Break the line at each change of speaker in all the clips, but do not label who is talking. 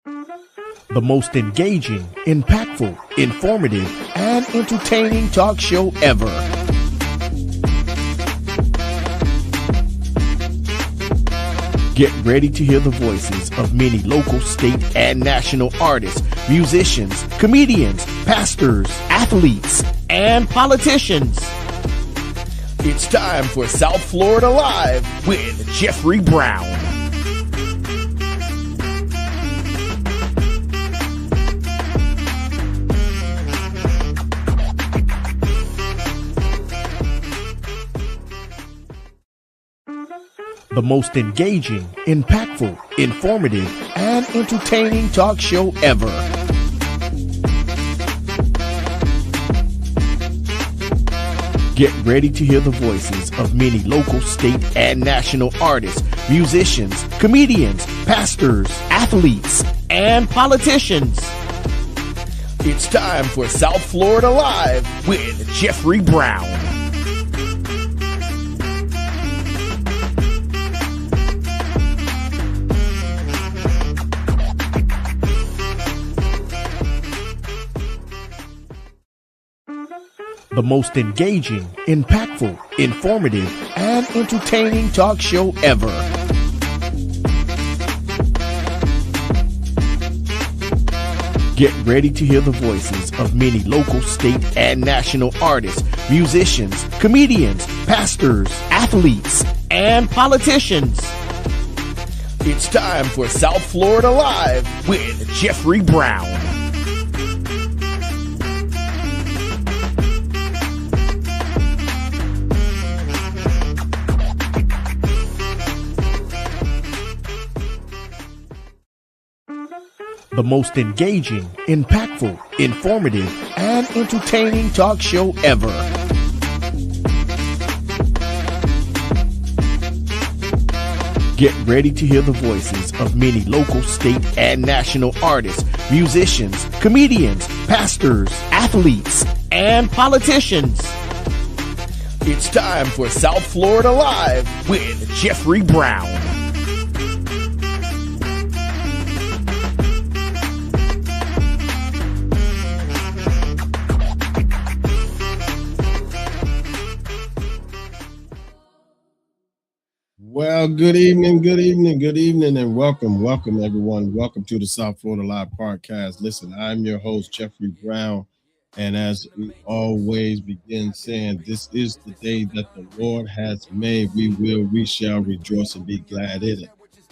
The most engaging, impactful, informative, and entertaining talk show ever. Get ready to hear the voices of many local, state, and national artists, musicians, comedians, pastors, athletes, and politicians. It's time for South Florida Live with Jeffery Brown. The most engaging, impactful, informative, and entertaining talk show ever. Get ready to hear the voices of many local, state, and national artists, musicians, comedians, pastors, athletes, and politicians. It's time for South Florida Live with Jeffery Brown. The most engaging, impactful, informative, and entertaining talk show ever. Get ready to hear the voices of many local, state, and national artists, musicians, comedians, pastors, athletes, and politicians. It's time for South Florida Live with Jeffery Brown. The most engaging, impactful, informative, and entertaining talk show ever. Get ready to hear the voices of many local, state, and national artists, musicians, comedians, pastors, athletes, and politicians. It's time for South Florida Live with Jeffery Brown.
Well, good evening, and welcome everyone. Welcome to the South Florida Live podcast. Listen, I'm your host, Jeffery Brown, and as we always begin saying, this is the day that the Lord has made. We shall rejoice and be glad in it.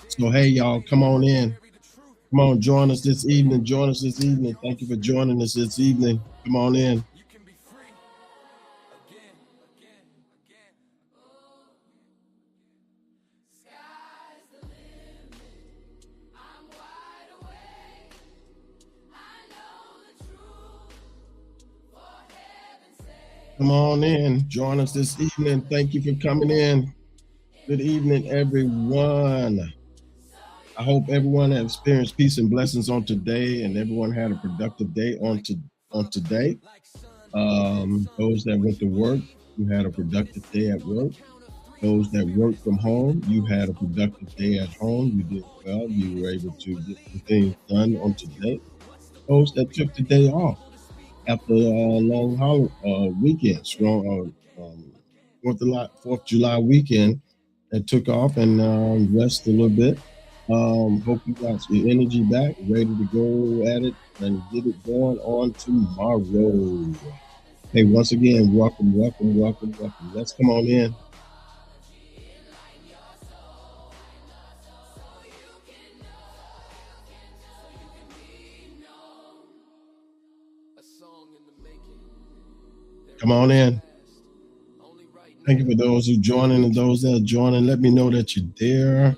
So, hey, y'all, come on in. Come on, join us this evening. Thank you for joining us this evening. Come on in. Come on in, join us this evening. Thank you for coming in. Good evening, everyone. I hope everyone has experienced peace and blessings on today, and everyone had a productive day on today. Those that went to work, you had a productive day at work. Those that worked from home, you had a productive day at home. You did well. You were able to get some things done on today. Those that took the day off after a long weekend, strong 4th of July weekend, that took off and rest a little bit. Hope you got your energy back, ready to go at it and get it going on tomorrow. Hey, once again, welcome. Let's come on in. Come on in. Thank you for those who joining and those that are joining. Let me know that you're there.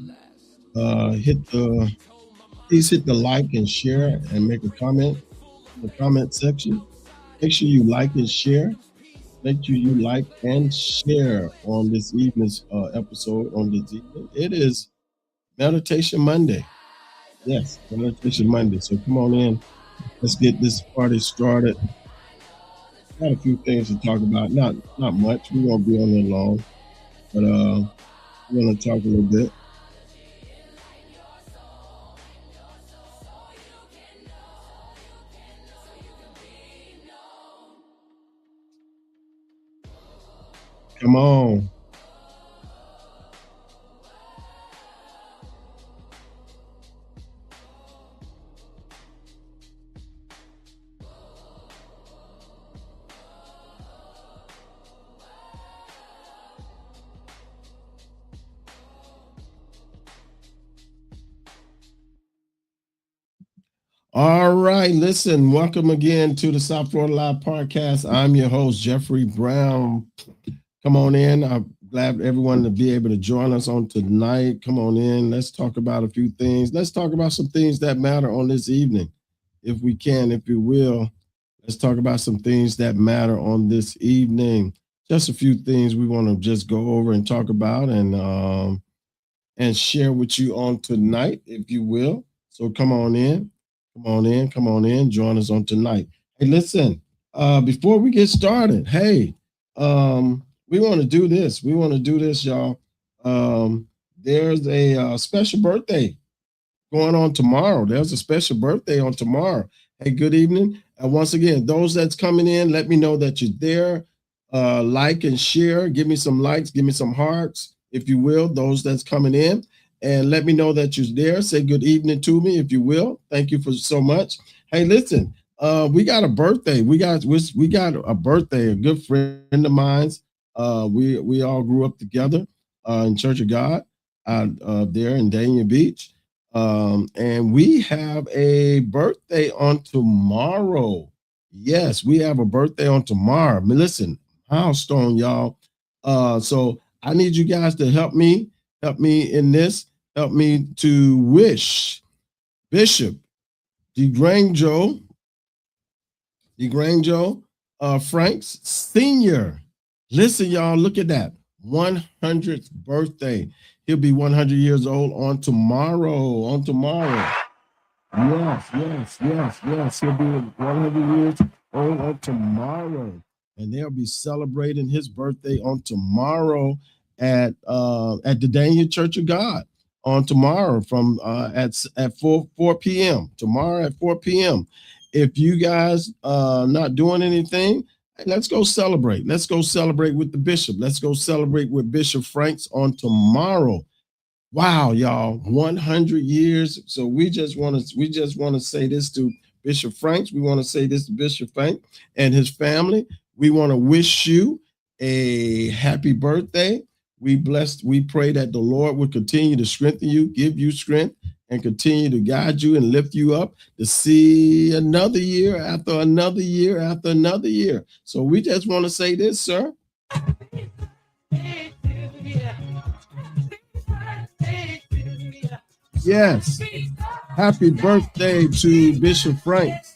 Please hit the like and share and make a comment in the comment section. Make sure you like and share. Make sure you like and share on this evening's episode. On this evening, it is Meditation Monday. Yes, Meditation Monday. So come on in. Let's get this party started. Got a few things to talk about. Not much. We won't be on there long, but we're gonna talk a little bit. Come on. All right, listen, welcome again to the South Florida Live Podcast. I'm your host, Jeffrey Brown. Come on in. I'm glad everyone to be able to join us on tonight. Come on in. Let's talk about a few things. Let's talk about some things that matter on this evening, if we can, if you will. Let's talk about some things that matter on this evening. Just a few things we want to just go over and talk about and share with you on tonight, if you will. So come on in, come on in, come on in, join us on tonight. Hey, listen, before we get started, hey, we want to do this. We want to do this, y'all. There's a special birthday going on tomorrow. There's a special birthday on tomorrow. Hey, good evening. And once again, those that's coming in, let me know that you're there. Like and share. Give me some likes. Give me some hearts, if you will. Those that's coming in, and let me know that you're there. Say good evening to me, if you will. Thank you for so much. Hey, listen. We got a birthday. We got a birthday. A good friend of mine's. We all grew up together in Church of God there in Dania Beach. And we have a birthday on tomorrow. Yes, we have a birthday on tomorrow. I mean, listen, milestone, y'all. So I need you guys to help me in this, help me to wish Bishop DeGranjo, DeGranjo Franks Sr. Listen, y'all, look at that. 100th birthday. He'll be 100 years old on tomorrow. On tomorrow. Yes. He'll be 100 years old on tomorrow. And they'll be celebrating his birthday on tomorrow at the Daniel Church of God on tomorrow from at 4 p.m. Tomorrow at 4 p.m. If you guys not doing anything, let's go celebrate. Let's go celebrate with the bishop. Let's go celebrate with Bishop Franks on tomorrow. Wow, y'all, 100 years. So we just want to say this to Bishop Franks. We want to say this to Bishop Frank and his family. We want to wish you a happy birthday. We pray that the Lord will continue to strengthen you, give you strength, and continue to guide you and lift you up to see another year after another year after another year. So we just want to say this, sir. Yes. Happy birthday to Bishop Franks.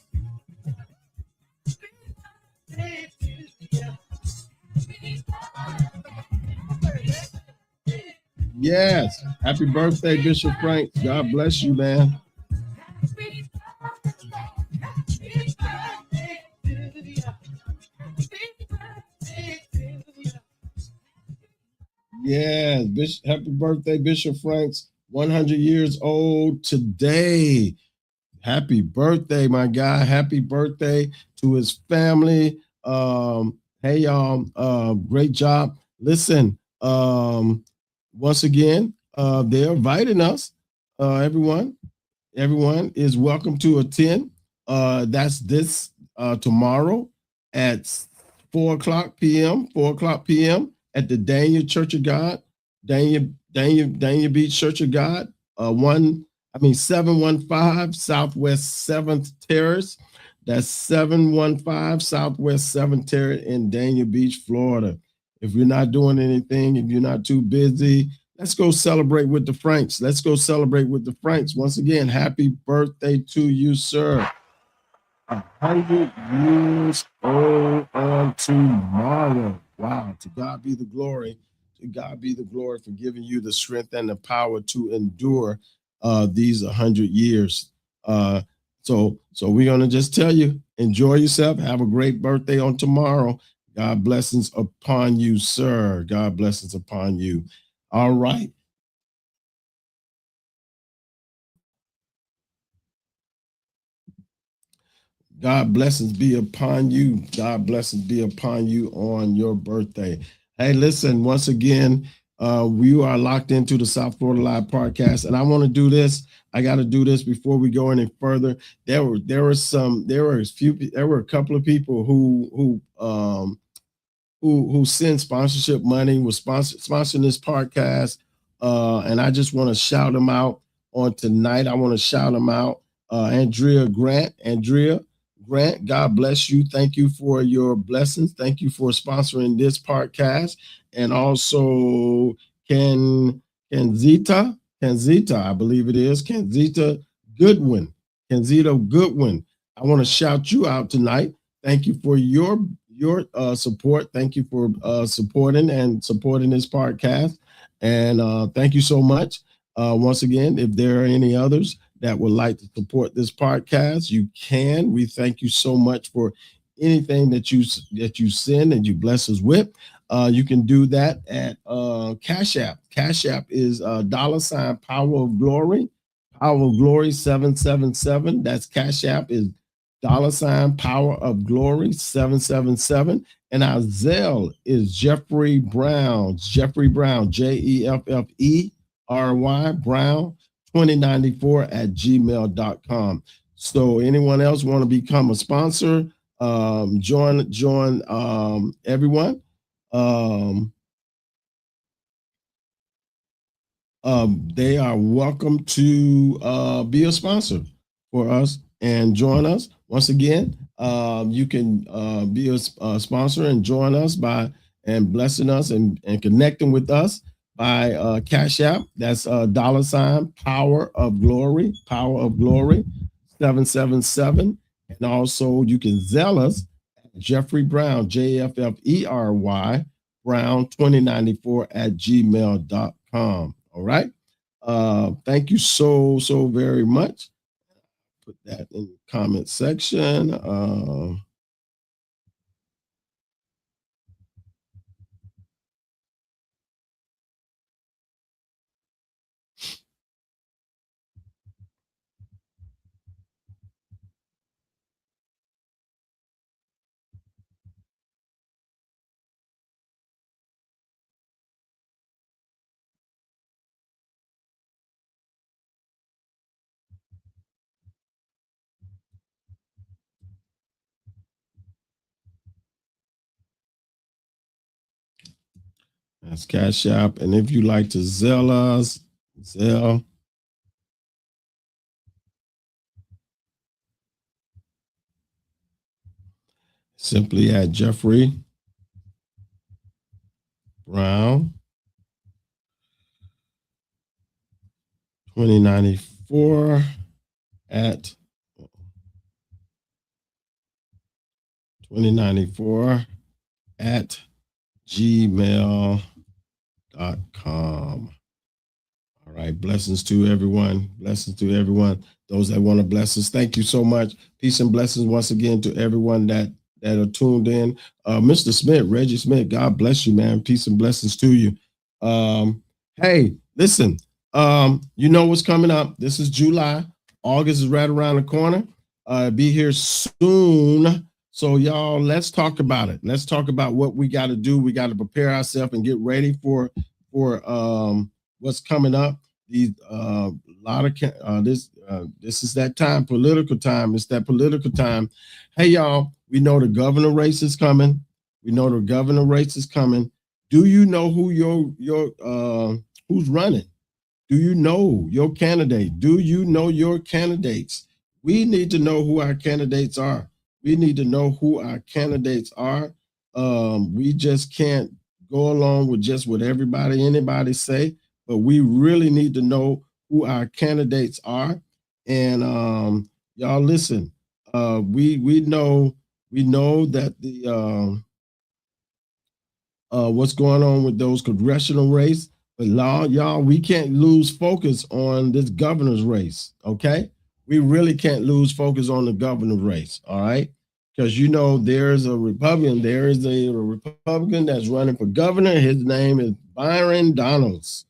Yes. Happy birthday, Bishop Franks. God bless you, man. Yes. Happy birthday, Bishop Franks. 100 years old today. Happy birthday, my guy. Happy birthday to his family. Hey, y'all. Great job. Listen, once again, they're inviting us. Everyone is welcome to attend. That's this tomorrow at 4 o'clock p.m. 4 o'clock p.m. at the Daniel Church of God, Daniel Beach Church of God, 715 Southwest 7th Terrace. That's 715 Southwest 7th Terrace in Dania Beach, Florida. If you're not doing anything, if you're not too busy, let's go celebrate with the Franks. Let's go celebrate with the Franks. Once again, happy birthday to you, sir. 100 years old on tomorrow. Wow. To God be the glory. To God be the glory for giving you the strength and the power to endure these 100 years. So we're going to just tell you, enjoy yourself. Have a great birthday on tomorrow. God blessings upon you, sir. God blessings upon you. All right. God blessings be upon you. God blessings be upon you on your birthday. Hey, listen, once again, we are locked into the South Florida Live podcast, and I want to do this. I got to do this before we go any further. There were a couple of people who send sponsorship money, was sponsoring this podcast. And I just want to shout them out on tonight. I want to shout them out. Andrea Grant, God bless you. Thank you for your blessings. Thank you for sponsoring this podcast. And also Ken Kenzita, I believe it is, Goodwin. Kenzita Goodwin. I want to shout you out tonight. Thank you for your support. Thank you for supporting this podcast. And thank you so much. Once again, if there are any others that would like to support this podcast, you can. We thank you so much for anything that you send and you bless us with. You can do that at Cash App. Cash App is $ Power of Glory. Power of Glory 777. That's Cash App is $ Power of Glory 777. And our Zelle is Jeffery Brown, Jeffery Brown 2094 at gmail.com. So anyone else want to become a sponsor, join everyone. They are welcome to be a sponsor for us and join us. Once again, you can be a sponsor and join us by and blessing us and connecting with us by Cash App. That's $ Power of Glory 777. And also you can Zelle us at Jeffery Brown, Jeffery Brown 2094 at gmail.com. All right. Thank you so very much. Put that in the comment section. That's Cash App. And if you like to Zelle us, Zelle. Simply at Jeffery Brown 2094 at 2094 at gmail.com. All right. Blessings to everyone. Blessings to everyone. Those that want to bless us. Thank you so much. Peace and blessings once again to everyone that are tuned in. Mr. Smith, Reggie Smith, God bless you, man. Peace and blessings to you. Hey, listen, you know what's coming up. This is July. August is right around the corner. Be here soon. So y'all, let's talk about it. Let's talk about what we got to do. We got to prepare ourselves and get ready for what's coming up. These lot of this is that time, political time. It's that political time. Hey y'all, we know the governor race is coming. We know the governor race is coming. Do you know who your who's running? Do you know your candidate? Do you know your candidates? We need to know who our candidates are. We need to know who our candidates are. We just can't go along with just what anybody say, but we really need to know who our candidates are. And y'all listen, we know that the what's going on with those congressional race, but y'all, we can't lose focus on this governor's race. Okay, we really can't lose focus on the governor's race. All right, because you know there's a Republican. There is a Republican that's running for governor. His name is Byron Donalds.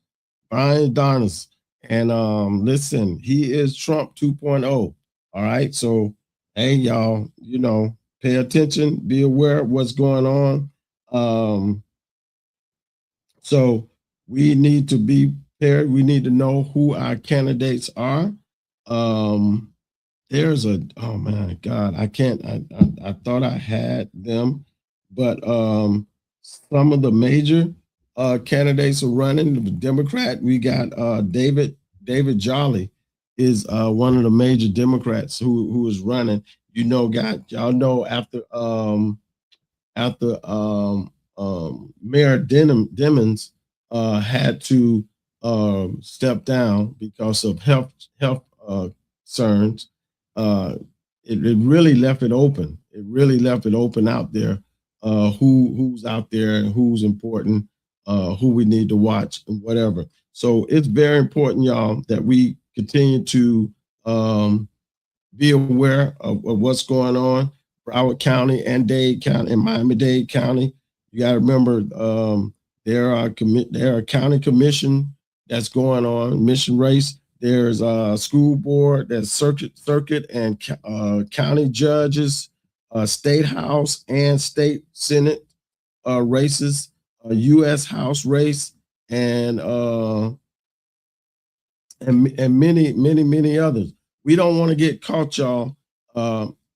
And listen, he is Trump 2.0. All right, so hey y'all, you know, pay attention, be aware of what's going on. So we need to be prepared. We need to know who our candidates are. Um, there's a oh my God, I can't. I thought I had them, but some of the major candidates are running. The Democrat, we got David Jolly is one of the major Democrats who is running. You know, got y'all know after Mayor Demons had to step down because of health concerns. Uh, it really left it open. It really left it open out there. Who's out there and who's important, who we need to watch and whatever. So it's very important, y'all, that we continue to be aware of what's going on. Broward County and Dade County and Miami-Dade County. You got to remember there are county commission that's going on, mission race. There's a school board, there's circuit and county judges, state house and state senate races, a U.S. House race, and many others. We don't want to get caught, y'all,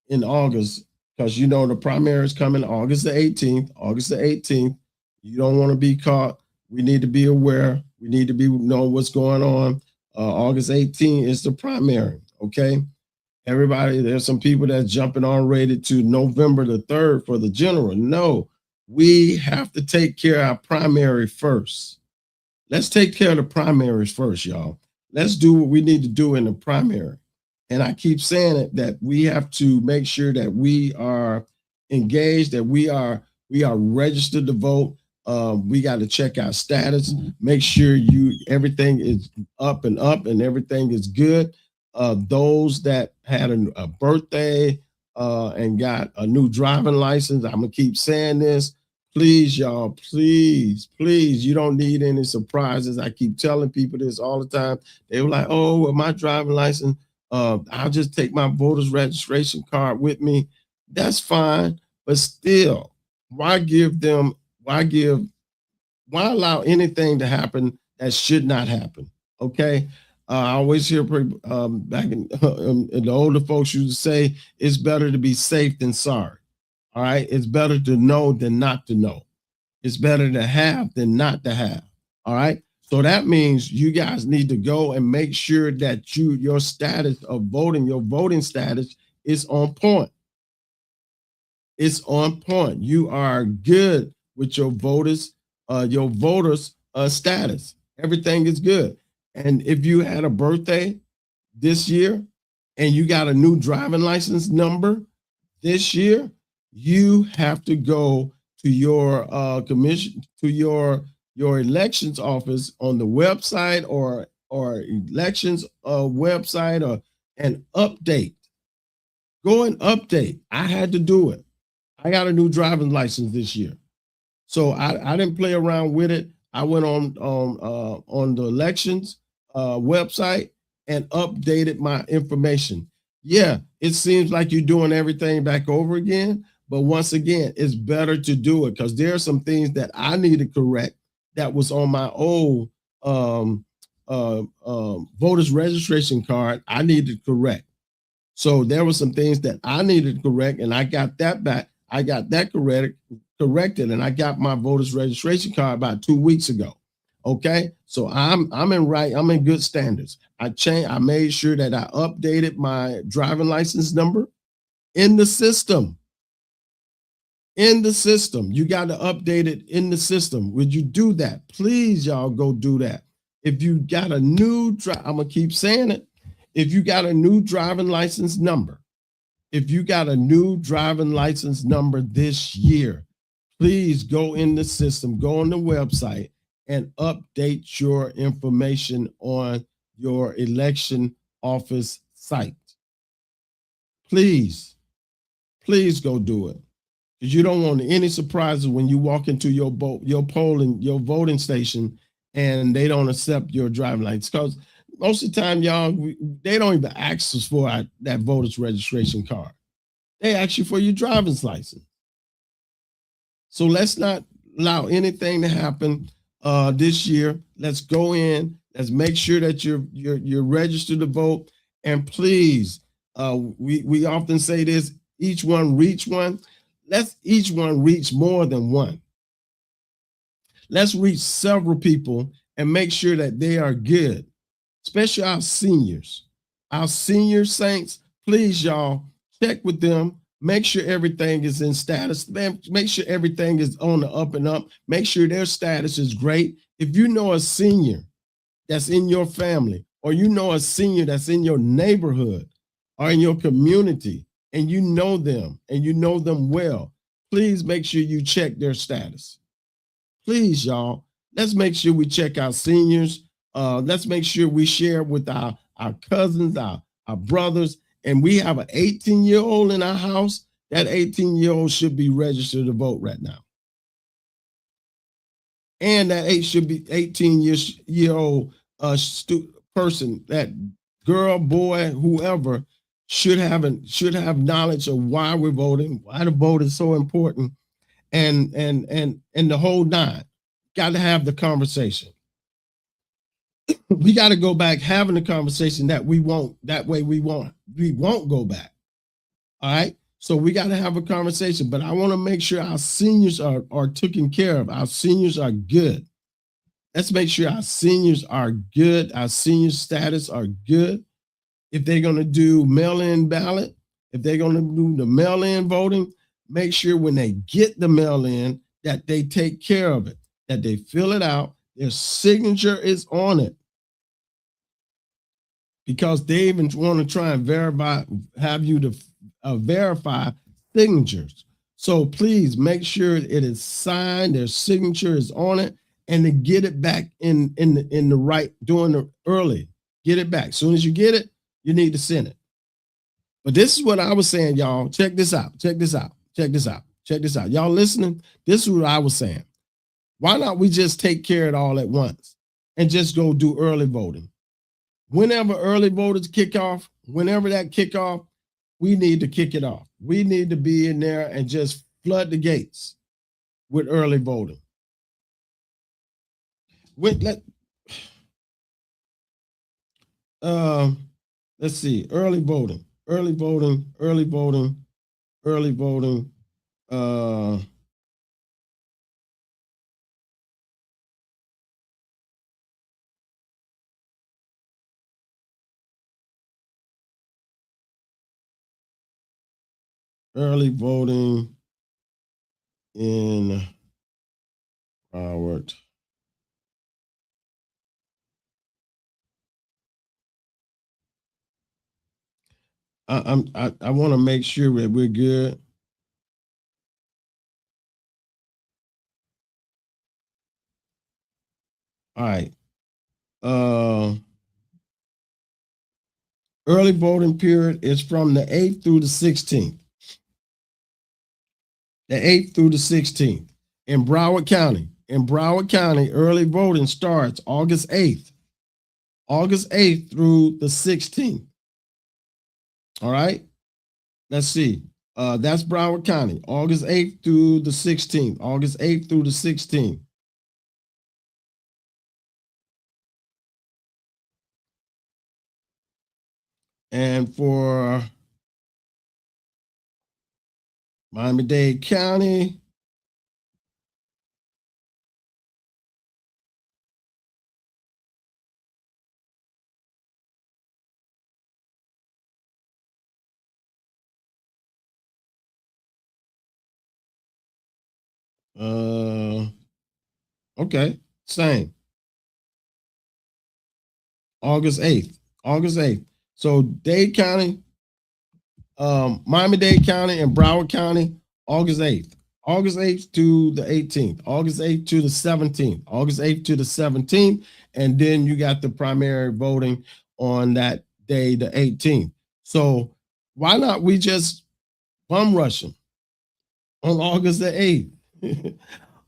in August because you know the primary is coming August the 18th. August the 18th. You don't want to be caught. We need to be aware. We need to be know what's going on. August 18th is the primary. Okay, everybody. There's some people that's jumping already to November the 3rd for the general. No, we have to take care of our primary first. Let's take care of the primaries first, y'all. Let's do what we need to do in the primary. And I keep saying it that we have to make sure that we are engaged, that we are registered to vote. We got to check our status, make sure everything is up and everything is good. Those that had a birthday and got a new driving license, I'm gonna keep saying this. Please, y'all, please, you don't need any surprises. I keep telling people this all the time. They were like, oh, well, my driving license, I'll just take my voter's registration card with me. That's fine. But still, why allow anything to happen that should not happen? Okay. I always hear back in the older folks used to say, it's better to be safe than sorry. All right. It's better to know than not to know. It's better to have than not to have. All right. So that means you guys need to go and make sure that your status of voting, your voting status is on point. It's on point. You are good with your voters status. Everything is good. And if you had a birthday this year and you got a new driving license number this year, you have to go to your commission, to your elections office on the website or elections website and update. Go and update. I had to do it. I got a new driving license this year, so I didn't play around with it. I went on the elections website and updated my information. Yeah, it seems like you're doing everything back over again, but once again, it's better to do it because there are some things that I need to correct that was on my old voters registration card. I needed to correct. So there were some things that I needed to correct, and I got that back. I got that corrected, and I got my voters registration card about 2 weeks ago. Okay, so I'm in good standards. I made sure that I updated my driving license number in the system. In the system, you got to update it in the system. Would you do that? Please, y'all, go do that. If you got a new, I'm gonna keep saying it. If you got a new driving license number, if you got a new driving license number this year, please go in the system, go on the website and update your information on your election office site. Please go do it. Because you don't want any surprises when you walk into your polling, your voting station, and they don't accept your driving license. Because most of the time, y'all, they don't even ask us for that voter's registration card. They ask you for your driver's license. So let's not allow anything to happen this year. Let's go in. Let's make sure that you're registered to vote. And please, we often say this: each one reach one. Let's each one reach more than one. Let's reach several people and make sure that they are good, especially our seniors. Our senior saints, please, y'all, check with them. Make sure everything is in status. Make sure everything is on the up and up. Make sure their status is great. If you know a senior that's in your family, or you know a senior that's in your neighborhood or in your community, and you know them well, please make sure you check their status. Please, y'all, let's make sure we check our seniors. Let's make sure we share with our cousins, our brothers. And we have an 18-year-old in our house. That 18-year-old should be registered to vote right now. And that 18-year-old person, that girl, boy, whoever, should have knowledge of why we're voting, why the vote is so important, and the whole nine. Got to have the conversation. We got to go back having the conversation that we won't. That way we won't go back. All right. So we got to have a conversation, but I want to make sure our seniors are taken care of. Our seniors are good. Let's make sure our seniors are good. Our senior status are good. If they're going to do mail-in ballot, if they're going to do the mail-in voting, make sure when they get the mail-in that they take care of it, that they fill it out, their signature is on it. Because they even want to try and have you to verify signatures. So please make sure it is signed, their signature is on it, and to get it back in the right, doing the early. Get it back. As soon as you get it, you need to send it. But this is what I was saying, y'all. Check this out. Check this out. Check this out. Check this out. Y'all listening? This is what I was saying. Why not we just take care of it all at once and just go do early voting? Whenever early voters kick off, whenever that kick off, we need to kick it off. We need to be in there and just flood the gates with early voting. Let's see, early voting. Early voting. Early voting in Howard. I want to make sure that we're good. All right. Early voting period is from the 8th through the 16th. The 8th through the 16th. In Broward County. In Broward County, early voting starts August 8th. August 8th through the 16th. All right. Let's see. That's Broward County, August 8th through the 16th. August 8th through the 16th. And for Miami-Dade County, okay, same. August 8th. August 8th. So Dade County, Miami-Dade County, and Broward County, August 8th. August 8th to the 18th. August 8th to the 17th. August 8th to the 17th. And then you got the primary voting on that day, the 18th. So why not we just bum rush them on August the 8th?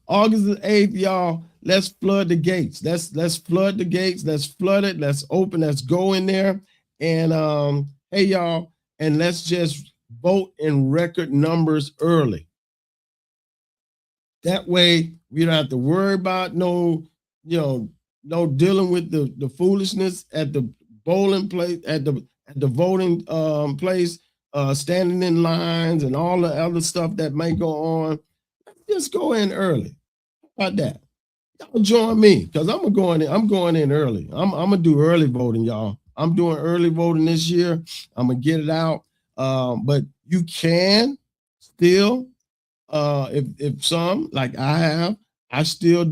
August the 8th, y'all. Let's flood the gates. Let's flood the gates. Let's flood it. Let's open. Let's go in there. And hey, y'all, and let's just vote in record numbers early. That way, we don't have to worry about no you know, no dealing with the foolishness at the bowling place, at the voting place, standing in lines and all the other stuff that may go on. Just go in early. How about that? Y'all join me because I'm going in. I'm going in early. I'm gonna do early voting, y'all. I'm doing early voting this year. I'm gonna get it out. But you can still, if some like I have, I still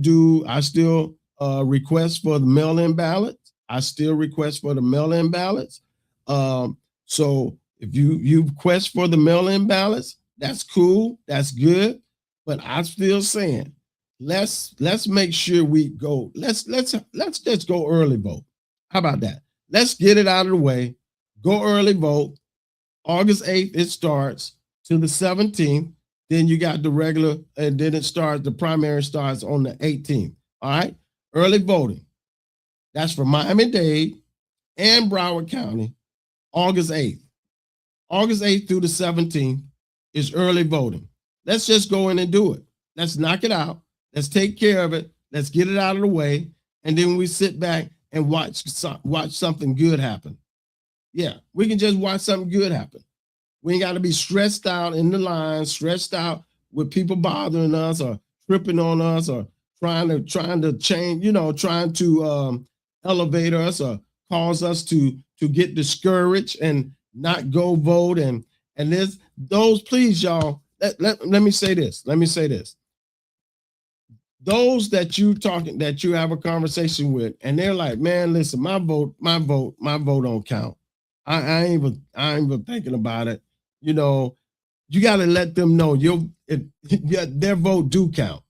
request for the mail-in ballots. I still request for the mail-in ballots. So if you request for the mail-in ballots, that's cool, that's good. But I'm still saying, let's make sure we go. Let's just go early vote. How about that? Let's get it out of the way. Go early vote. August 8th it starts to the 17th. Then you got the regular, and then the primary starts on the 18th. All right. Early voting. That's for Miami-Dade and Broward County, August 8th. August 8th through the 17th is early voting. Let's just go in and do it. Let's knock it out. Let's take care of it. Let's get it out of the way. And then we sit back and watch something good happen. Yeah, we can just watch something good happen. We ain't got to be stressed out in the line, stressed out with people bothering us or tripping on us or trying to change, trying to elevate us or cause us to get discouraged and not go vote. And there's those, please, y'all. Let me say this. Let me say this. Those that you have a conversation with, and they're like, man, listen, my vote don't count. I ain't even thinking about it. You got to let them know their vote do count.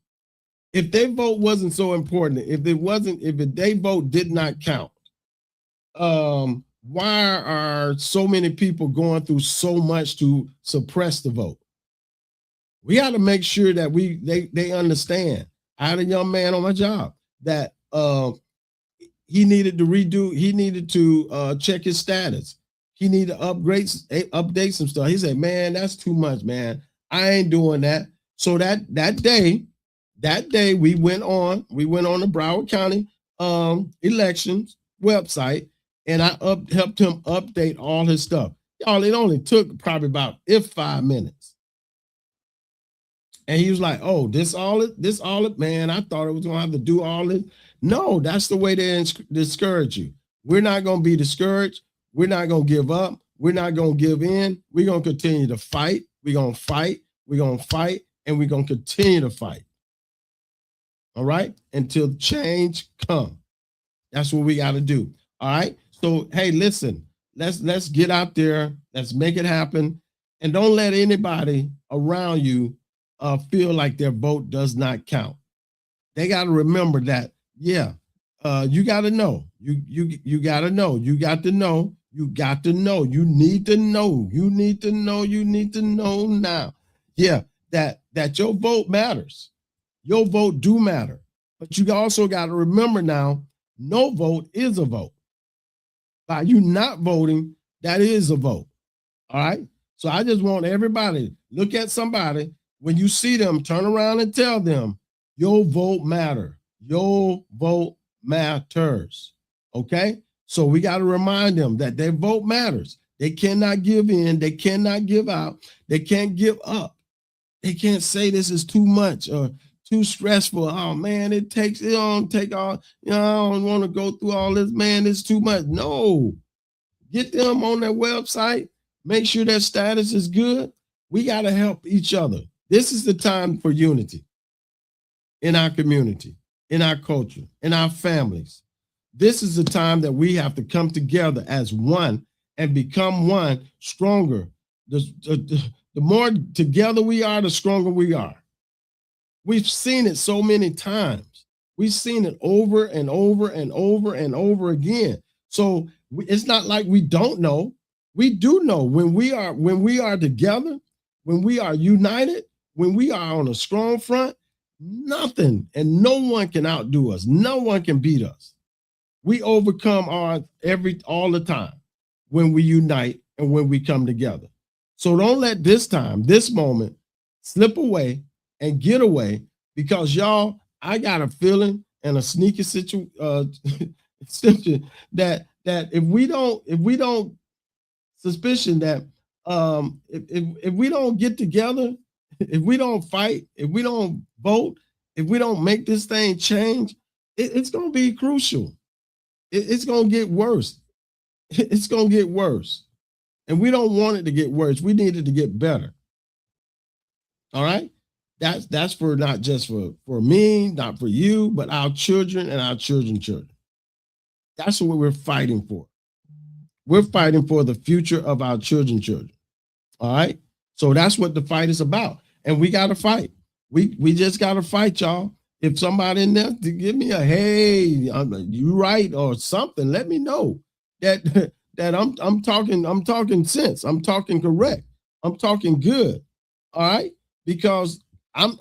If their vote wasn't so important, if their vote did not count, why are so many people going through so much to suppress the vote? We got to make sure that they understand. I had a young man on my job that he needed to check his status. He needed to update some stuff. He said, man, that's too much, man. I ain't doing that. So that day we went on the Broward County elections website, and I helped him update all his stuff. Y'all, it only took probably about 5 minutes. And he was like, oh, this all it, man. I thought it was gonna have to do all this. No, that's the way they discourage you. We're not gonna be discouraged. We're not gonna give up. We're not gonna give in. We're gonna continue to fight. We're gonna fight. We're gonna fight, and we're gonna continue to fight. All right, until change come. That's what we got to do. All right. So hey, listen. Let's get out there. Let's make it happen, and don't let anybody around you feel like their vote does not count. They got to remember that. Yeah, you got to know. You got to know. You got to know. You got to know. You need to know. You need to know. You need to know now. Yeah, that your vote matters. Your vote do matter. But you also got to remember now, no vote is a vote. By you not voting, that is a vote. All right. So I just want everybody look at somebody. When you see them, turn around and tell them your vote matter. Your vote matters. Okay. So we got to remind them that their vote matters. They cannot give in. They cannot give out. They can't give up. They can't say this is too much or too stressful. Oh man, it don't take all, I don't want to go through all this, man. It's too much. No, get them on their website. Make sure their status is good. We got to help each other. This is the time for unity in our community, in our culture, in our families. This is the time that we have to come together as one and become one stronger. The more together we are, the stronger we are. We've seen it so many times. We've seen it over and over and over and over again. So it's not like we don't know. We do know when we are together, when we are united, when we are on a strong front, nothing and no one can outdo us. No one can beat us. We overcome all the time when we unite and when we come together. So don't let this moment slip away and get away, because y'all, I got a feeling and a sneaky situation that if we don't suspicion that if we don't get together, if we don't fight, if we don't vote, if we don't make this thing change, it's going to be crucial. It's going to get worse. It's going to get worse. And we don't want it to get worse. We need it to get better. All right? That's for not just for me, not for you, but our children and our children's children. That's what we're fighting for. We're fighting for the future of our children's children. All right? So that's what the fight is about. And we got to fight. We just got to fight, y'all. If somebody in there to give me a hey, you right or something, let me know that I'm talking sense. I'm talking correct. I'm talking good. All right? Because I'm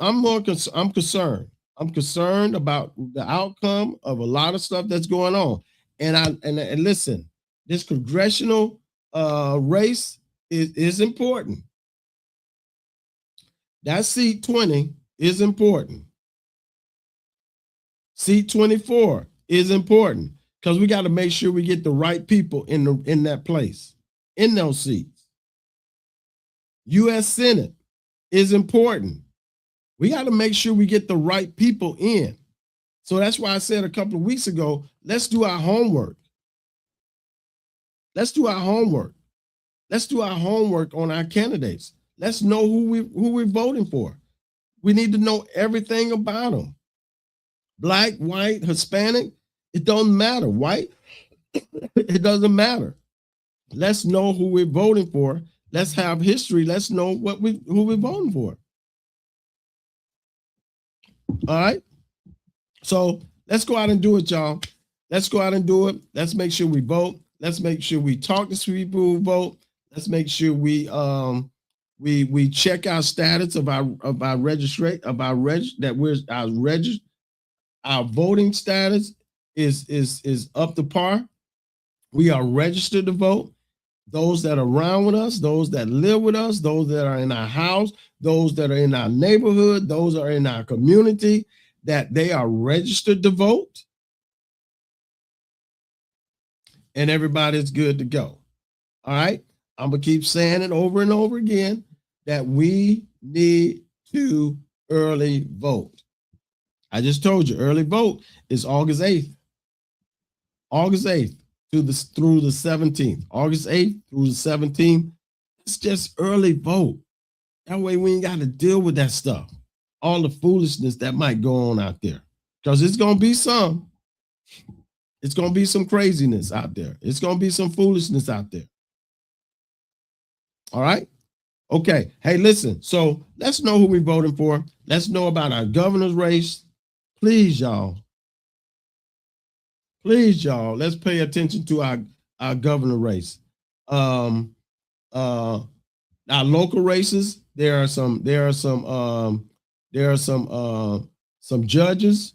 concerned. I'm concerned about the outcome of a lot of stuff that's going on. And listen, this congressional race is important. That seat 20 is important. Seat 24 is important because we got to make sure we get the right people in that place, in those seats. U.S. Senate is important. We got to make sure we get the right people in. So that's why I said a couple of weeks ago, let's do our homework. Let's do our homework. Let's do our homework on our candidates. Let's know who we're voting for. We need to know everything about them. Black, white, Hispanic, it doesn't matter. White, it doesn't matter. Let's know who we're voting for. Let's have history. Let's know who we're voting for. All right. So let's go out and do it, y'all. Let's go out and do it. Let's make sure we vote. Let's make sure we talk to people who vote. Let's make sure we check our status of our registration our voting status is up to par. We are registered to vote. Those that are around with us, those that live with us, those that are in our house, those that are in our neighborhood, those that are in our community, that they are registered to vote. And everybody's good to go. All right. I'm going to keep saying it over and over again that we need to early vote. I just told you early vote is August 8th. August 8th through the 17th. August 8th through the 17th. It's just early vote. That way we ain't got to deal with that stuff. All the foolishness that might go on out there. Because it's going to be some. It's going to be some craziness out there. It's going to be some foolishness out there. All right? Okay. Hey, listen. So let's know who we're voting for. Let's know about our governor's race. Please, y'all. Please, y'all. Let's pay attention to our governor race. Our local races. There are some judges,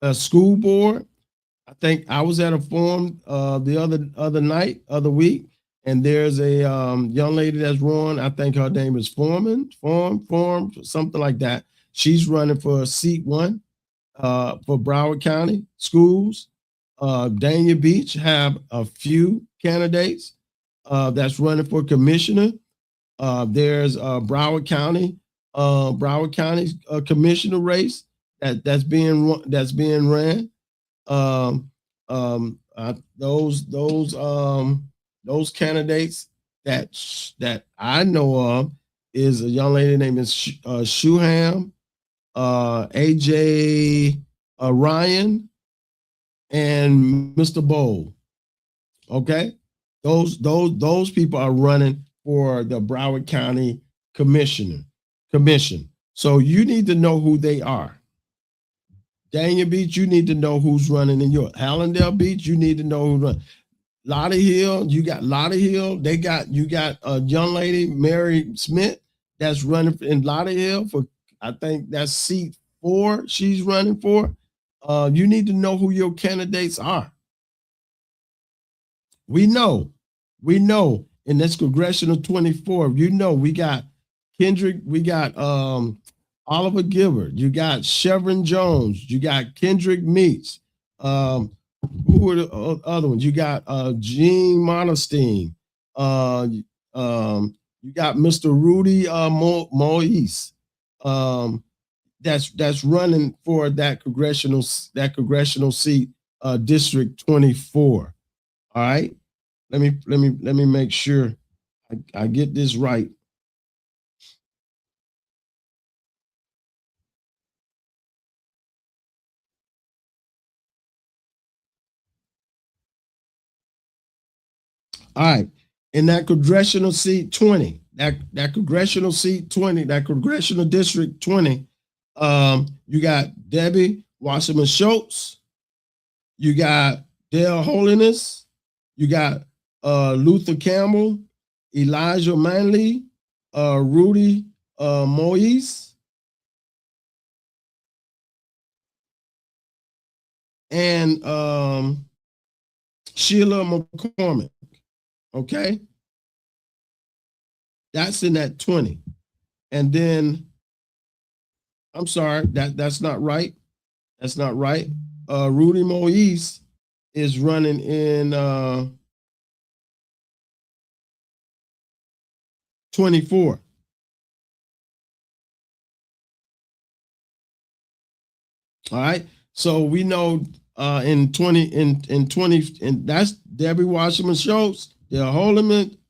a school board. I think I was at a forum the other week, and there's a young lady that's run. I think her name is Foreman, something like that. She's running for seat 1 for Broward County schools. Dania Beach have a few candidates that's running for commissioner. There's Broward County commissioner race that's being ran. Those candidates that I know of is a young lady named Shuham, AJ Ryan, and Mr. Bowl. Okay, those people are running for the Broward County commission. So you need to know who they are. Dania Beach, you need to know who's running in your Hallandale Beach. You need to know who's running. Lauderhill, you got Lauderhill. You got a young lady, Mary Smith, that's running in Lauderhill for, I think that's seat 4 she's running for. You need to know who your candidates are. We know in this congressional 24, we got Kendrick, we got Oliver Gilbert. You got Chevron Jones. You got Kendrick Meats. Who are the other ones? You got Gene Monestein. You got Mr. Rudy Moise. That's running for that congressional seat, District 24. All right. Let me make sure I get this right. All right. In that congressional seat 20, that congressional seat 20, that congressional district 20, you got Debbie Wasserman Schultz, you got Dale Holiness, you got Luther Campbell, Elijah Manley, Rudy Moise, and Sheila McCormick. Okay, that's in that 20. And then I'm sorry, that's not right. That's not right. Rudy Moise is running in 24. All right. So we know in 20, and that's Debbie Wasserman Schultz, Dale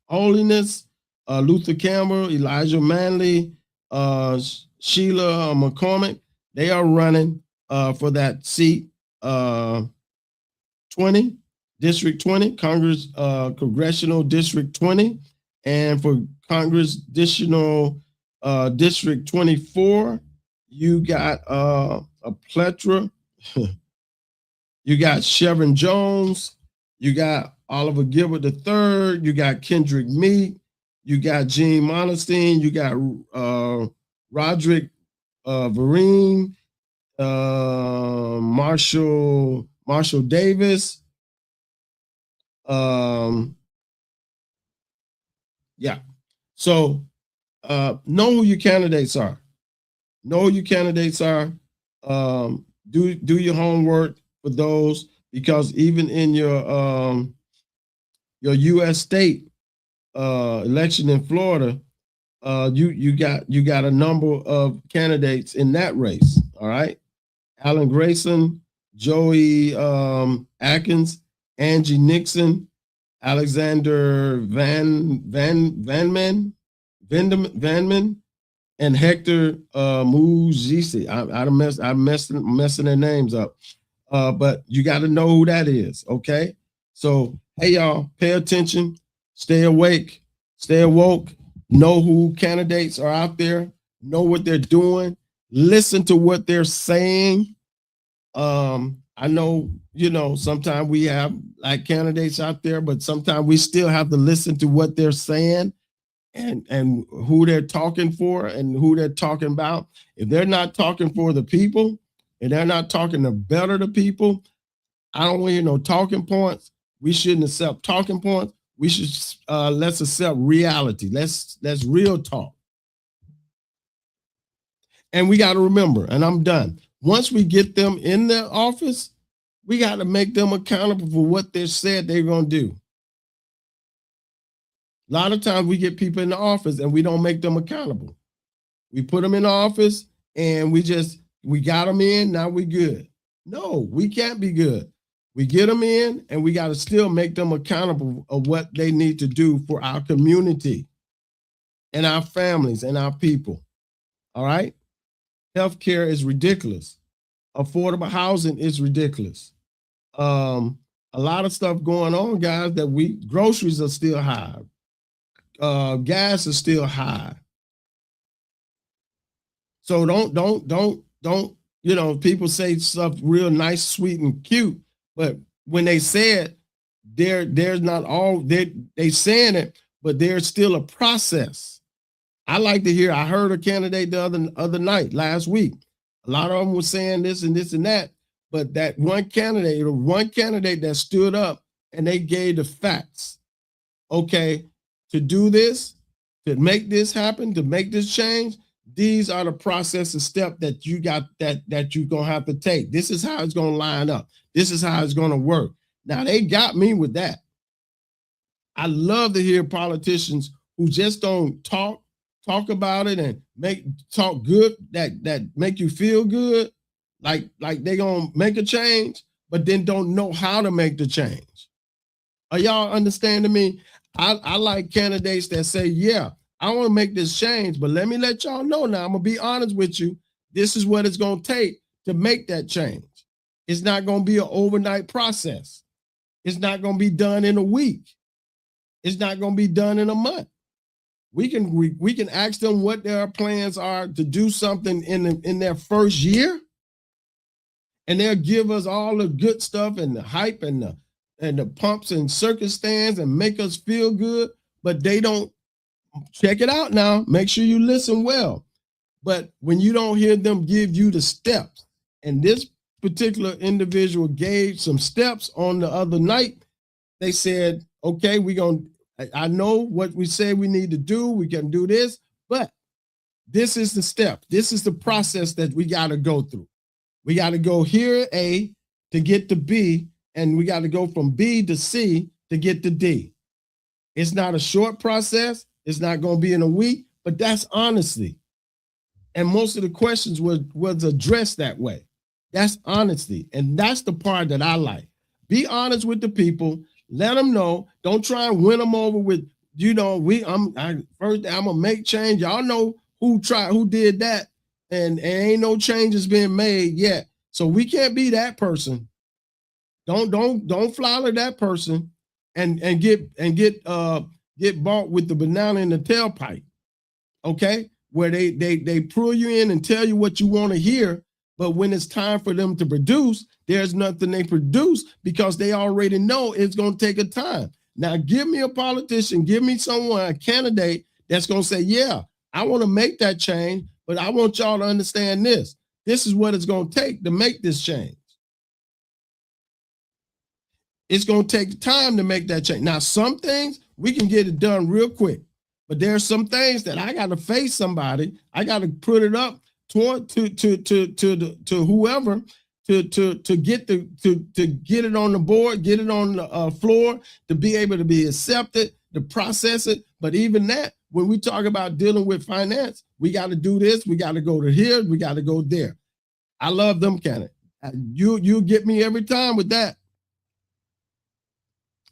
Holiness, Luther Campbell, Elijah Manley, Sheila McCormick. They are running for that seat 20, District 20, Congress Congressional District 20, and for Congressional District 24, you got a plethora. You got Chevron Jones, you got Oliver Gilbert III, you got Kendrick Meat, you got Gene Monestein, you got Roderick Vereen, Marshall Davis. Yeah. So know who your candidates are. Know who your candidates are. Do your homework for those, because even in your U.S. state election in Florida, you got a number of candidates in that race. All right, Alan Grayson, Joey Atkins, Angie Nixon, Alexander Vanman, and Hector Mujisi. I'm messing their names up. But you got to know who that is, okay? So, hey, y'all, pay attention, stay awake, stay awoke, know who candidates are out there, know what they're doing, listen to what they're saying. I know, sometimes we have like candidates out there, but sometimes we still have to listen to what they're saying and who they're talking for and who they're talking about. If they're not talking for the people and they're not talking to better the people, I don't want to hear no talking points. We shouldn't accept talking points. We should let's accept reality. Let's real talk. And we got to remember, and I'm done. Once we get them in their office, we got to make them accountable for what they said they're going to do. A lot of times we get people in the office and we don't make them accountable. We put them in the office and we got them in, now we good. No, we can't be good. We get them in and we got to still make them accountable of what they need to do for our community and our families and our people. All right? Healthcare is ridiculous. Affordable housing is ridiculous. A lot of stuff going on, guys, groceries are still high. Gas is still high. So don't, people say stuff real nice, sweet, and cute, but when they say it, there's not all they saying it, but there's still a process. I like to hear, I heard a candidate the other night, last week. A lot of them were saying this and this and that, but that one candidate that stood up and they gave the facts. Okay, to do this, to make this happen, to make this change, these are the process and step that you got that you're gonna have to take. This is how it's gonna line up. This is how it's gonna work. Now they got me with that. I love to hear politicians who just don't talk about it and talk good that make you feel good, like they gonna make a change, but then don't know how to make the change. Are y'all understanding me? I like candidates that say, yeah, I want to make this change, but let me let y'all know now. I'm gonna be honest with you. This is what it's gonna take to make that change. It's not gonna be an overnight process. It's not gonna be done in a week. It's not gonna be done in a month. We can ask them what their plans are to do something in their first year, and they'll give us all the good stuff and the hype and the pumps and circus stands and make us feel good, but they don't. Check it out now. Make sure you listen well. But when you don't hear them give you the steps, and this particular individual gave some steps on the other night, they said, okay, I know what we say we need to do. We can do this, but this is the step. This is the process that we got to go through. We got to go here, A, to get to B, and we got to go from B to C to get to D. It's not a short process. It's not going to be in a week, but that's honesty. And most of the questions was addressed that way. That's honesty. And that's the part that I like. Be honest with the people. Let them know. Don't try and win them over with, I'm gonna make change. Y'all know who did that, and ain't no changes being made yet. So we can't be that person. Don't flower that person and get bought with the banana in the tailpipe, okay? Where they pull you in and tell you what you want to hear, but when it's time for them to produce, there's nothing they produce because they already know it's going to take a time. Now, give me a politician, give me a candidate that's going to say, yeah, I want to make that change, but I want y'all to understand this. This is what it's going to take to make this change. It's going to take time to make that change. Now, some things we can get it done real quick, but there's some things that I got to face somebody. I got to put it up to whoever to get it on the board, get it on the floor, to be able to be accepted, to process it. But even that, when we talk about dealing with finance, we got to do this. We got to go to here. We got to go there. I love them candidates. You get me every time with that.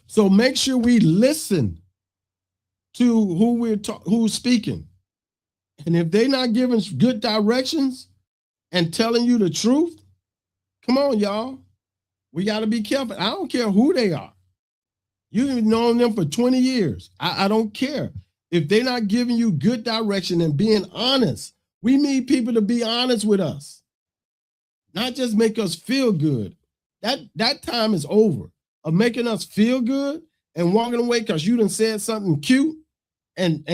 So make sure we listen to who's speaking. And if they're not giving good directions and telling you the truth, come on, y'all. We got to be careful. I don't care who they are. You've known them for 20 years. I don't care. If they're not giving you good direction and being honest, we need people to be honest with us, not just make us feel good. That time is over of making us feel good and walking away because you done said something cute and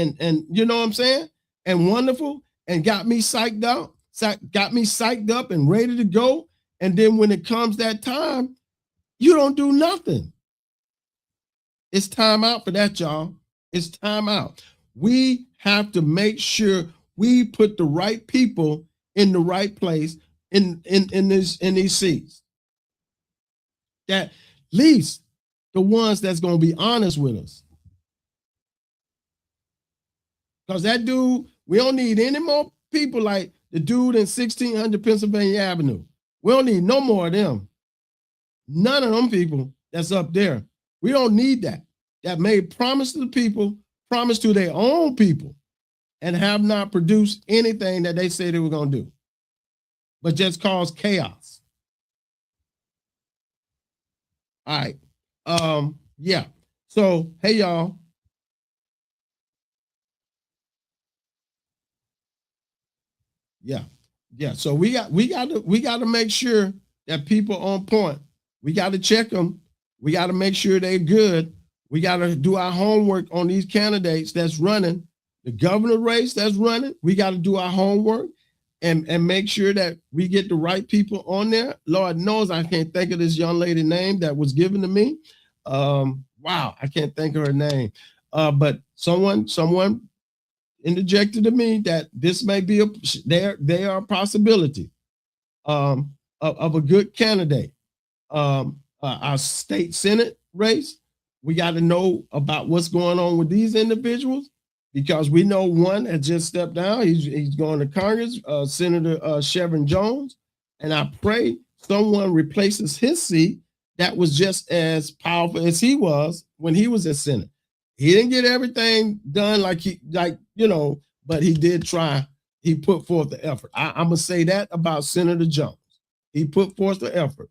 you know what I'm saying? And wonderful and got me psyched up and ready to go. And then when it comes that time, you don't do nothing. It's time out for that, y'all. It's time out. We have to make sure we put the right people in the right place in these seats. That least the ones that's going to be honest with us. Because that dude, we don't need any more people like the dude in 1600 Pennsylvania Avenue. We don't need no more of them. None of them people that's up there. We don't need that. That made promise to the people, promise to their own people, and have not produced anything that they said they were going to do, but just cause chaos. All right. Yeah. So, hey, y'all. Yeah. Yeah. So we got to make sure that people on point. We got to check them. We got to make sure they're good. We got to do our homework on these candidates that's running. The governor race that's running, we got to do our homework and make sure that we get the right people on there. Lord knows I can't think of this young lady name that was given to me. Wow, I can't think of her name. But someone interjected to me that this may be they are a possibility of a good candidate. Our state senate race, we got to know about what's going on with these individuals, because we know one has just stepped down. He's going to Congress, Senator Chevron Jones, and I pray someone replaces his seat that was just as powerful as he was when he was at Senate. He didn't get everything done like but he did try. He put forth the effort. I'm gonna say that about Senator Jones. He put forth the effort.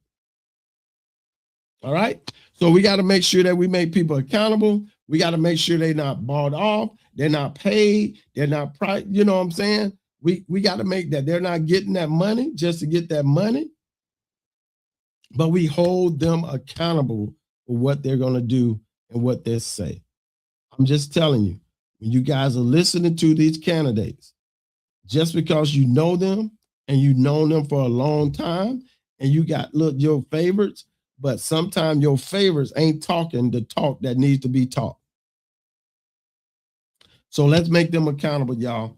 All right. So we got to make sure that we make people accountable. We got to make sure they're not bought off. They're not paid. They're not you know what I'm saying? We got to make that they're not getting that money just to get that money, but we hold them accountable for what they're going to do and what they say. I'm just telling you, when you guys are listening to these candidates, just because you know them and you've known them for a long time and you got your favorites, but sometimes your favorites ain't talking the talk that needs to be taught. So let's make them accountable, y'all.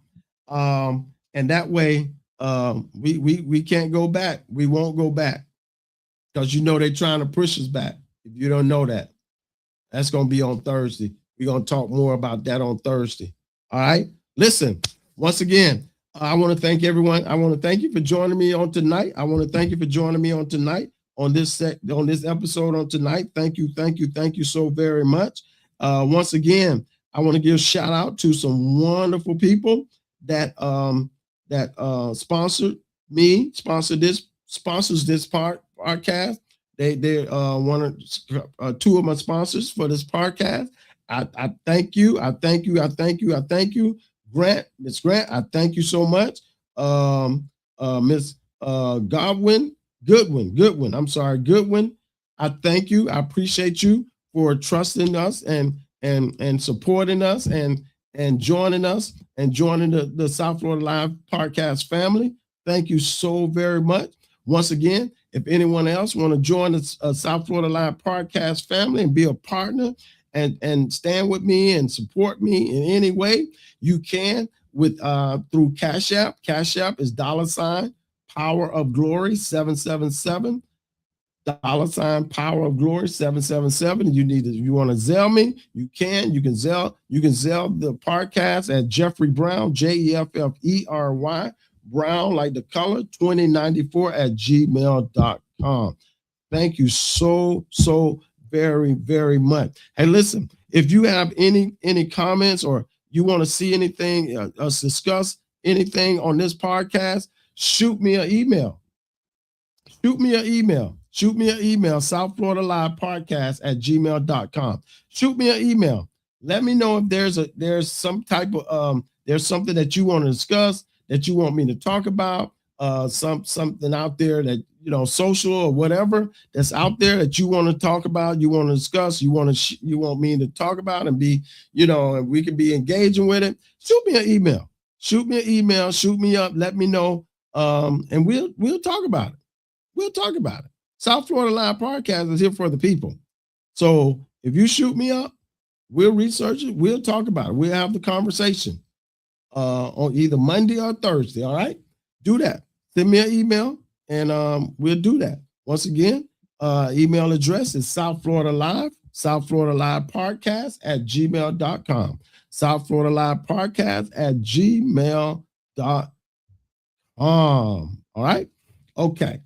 And that way, we can't go back. We won't go back, because they're trying to push us back. If you don't know that, that's going to be on Thursday. We're going to talk more about that on Thursday. All right. Listen, once again, I want to thank everyone. I want to thank you for joining me on tonight. I want to thank you for joining me on tonight on this episode on tonight. Thank you so very much. Once again, I want to give a shout out to some wonderful people that sponsors this podcast. They're two of my sponsors for this podcast. I thank you. I thank you. Miss Grant, I thank you so much. Miss Goodwin. I'm sorry, Goodwin. I thank you. I appreciate you for trusting us and supporting us and joining us and joining the South Florida Live podcast family. Thank you so very much. Once again, if anyone else want to join the South Florida Live podcast family and be a partner and stand with me and support me in any way, you can with through Cash App. Cash App is $ Power of Glory 777. $ Power of Glory 777. You want to Zelle me? You can Zelle the podcast at Jeffery Brown, Jeffery Brown, like the color, 2094 at gmail.com. Thank you so very, very much. Hey, listen, if you have any comments or you want to see anything, us discuss anything on this podcast, shoot me an email. Shoot me an email, South Florida Live Podcast at gmail.com. Shoot me an email. Let me know if there's some type of there's something that you want to discuss, that you want me to talk about, something out there that social or whatever that's out there that you want to talk about, you want to discuss, you want me to talk about and be, and we can be engaging with it. Shoot me an email. Shoot me up. Let me know, and we'll talk about it. We'll talk about it. South Florida Live Podcast is here for the people. So if you shoot me up, we'll research it. We'll talk about it. We'll have the conversation on either Monday or Thursday. All right, do that. Send me an email and we'll do that. Once again, email address is South Florida Live Podcast at gmail.com. South Florida Live Podcast at gmail.com. All right. Okay.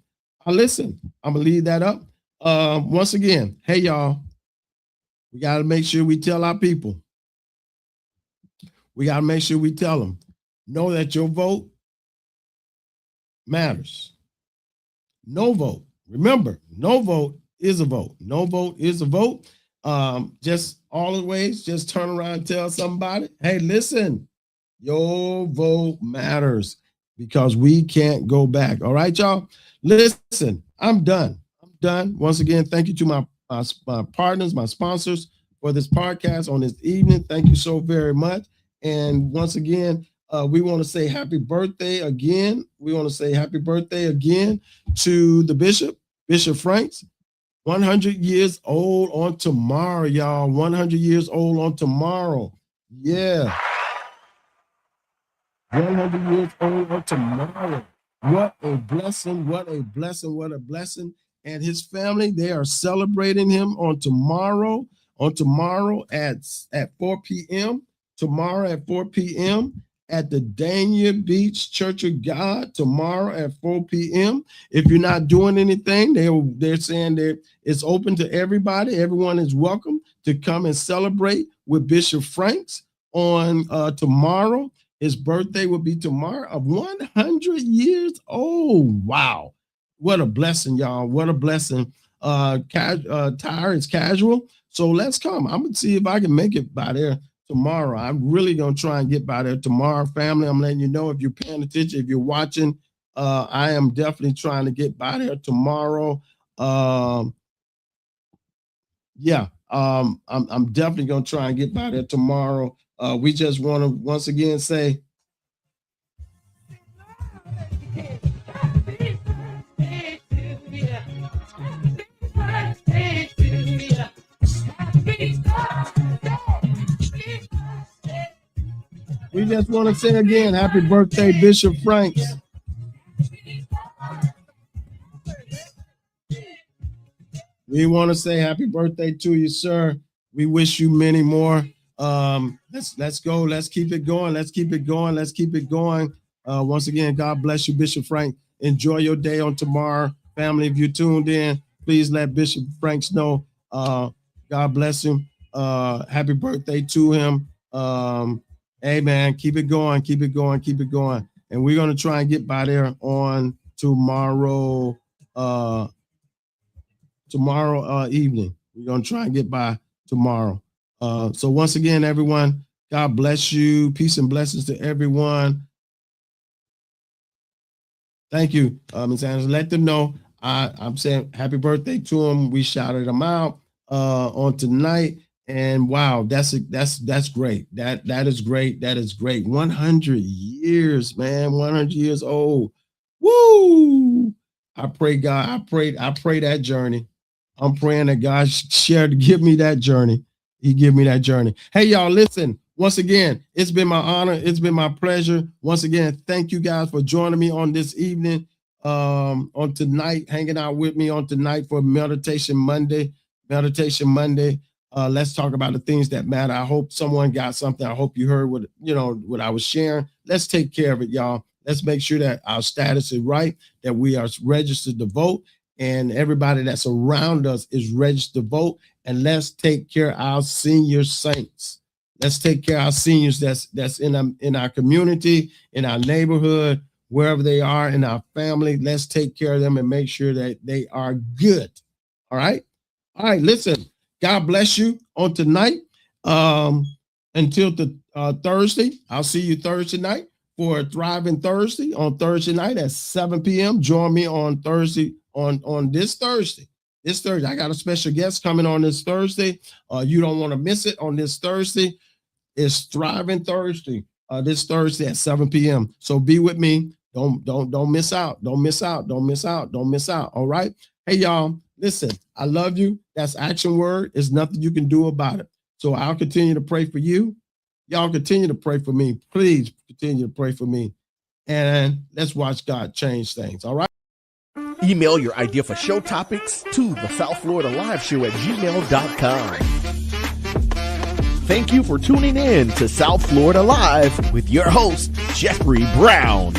Listen, I'm gonna leave that up. Once again, hey y'all, we gotta make sure we tell our people. We gotta make sure we tell them, know that your vote matters. No vote. Remember, no vote is a vote. No vote is a vote. Just always just turn around and tell somebody, hey, listen, your vote matters, because we can't go back. All right, y'all. Listen, I'm done. Once again, thank you to my partners, my sponsors for this podcast on this evening. Thank you so very much. And once again, we want to say happy birthday again. To the Bishop Franks. 100 years old on tomorrow, y'all. 100 years old on tomorrow. Yeah. 100 years old on tomorrow. What a blessing, what a blessing, what a blessing. And his family, they are celebrating him on tomorrow at 4 p.m. Tomorrow at 4 p.m. at the Dania Beach Church of God tomorrow at 4 p.m. If you're not doing anything, they're saying that it's open to everybody. Everyone is welcome to come and celebrate with Bishop Franks on tomorrow. His birthday will be tomorrow of 100 years old. Wow. What a blessing, y'all. What a blessing. Tire is casual. So let's come. I'm going to see if I can make it by there tomorrow. I'm really going to try and get by there tomorrow, family. I'm letting you know if you're paying attention, if you're watching, I am definitely trying to get by there tomorrow. I'm definitely going to try and get by there tomorrow. We just want to once again say, we just want to say again, happy birthday, Bishop Franks. We want to say happy birthday to you, sir. We wish you many more. Let's go. Let's keep it going. Let's keep it going. Let's keep it going. Once again, God bless you, Bishop Frank. Enjoy your day on tomorrow. Family, if you tuned in, please let Bishop Franks know. God bless him. Happy birthday to him. Amen. Keep it going. Keep it going. Keep it going. And we're going to try and get by there on tomorrow. Tomorrow evening. We're going to try and get by tomorrow. So once again, everyone, God bless you. Peace and blessings to everyone. Thank you, Ms. Anderson. Let them know I'm saying happy birthday to them. We shouted them out on tonight. And wow, that's great. That is great. That is great. 100 years, man. 100 years old. Woo! I pray God. I pray that journey. I'm praying that God give me that journey. He give me that journey. Hey, y'all, listen. Once again, it's been my honor. It's been my pleasure. Once again, thank you guys for joining me on this evening, on tonight, hanging out with me on tonight for Meditation Monday. Meditation Monday. Let's talk about the things that matter. I hope someone got something. I hope you heard what I was sharing. Let's take care of it, y'all. Let's make sure that our status is right, that we are registered to vote, and everybody that's around us is registered to vote. And let's take care of our senior saints. Let's take care of our seniors that's in our community, in our neighborhood, wherever they are, in our family. Let's take care of them and make sure that they are good. All right? All right, listen. God bless you on tonight. Until the Thursday. I'll see you Thursday night for a Thriving Thursday on Thursday night at 7 p.m. Join me on Thursday, on this Thursday. This Thursday, I got a special guest coming on this Thursday. You don't want to miss it on this Thursday. It's Thriving Thursday. This Thursday at 7 p.m. So be with me. Don't miss out. Don't miss out. Don't miss out. Don't miss out. All right. Hey, y'all. Listen, I love you. That's action word. There's nothing you can do about it. So I'll continue to pray for you. Y'all continue to pray for me. Please continue to pray for me. And let's watch God change things. All right.
Email your idea for show topics to the South Florida Live Show at gmail.com. Thank you for tuning in to South Florida Live with your host, Jeffrey Brown.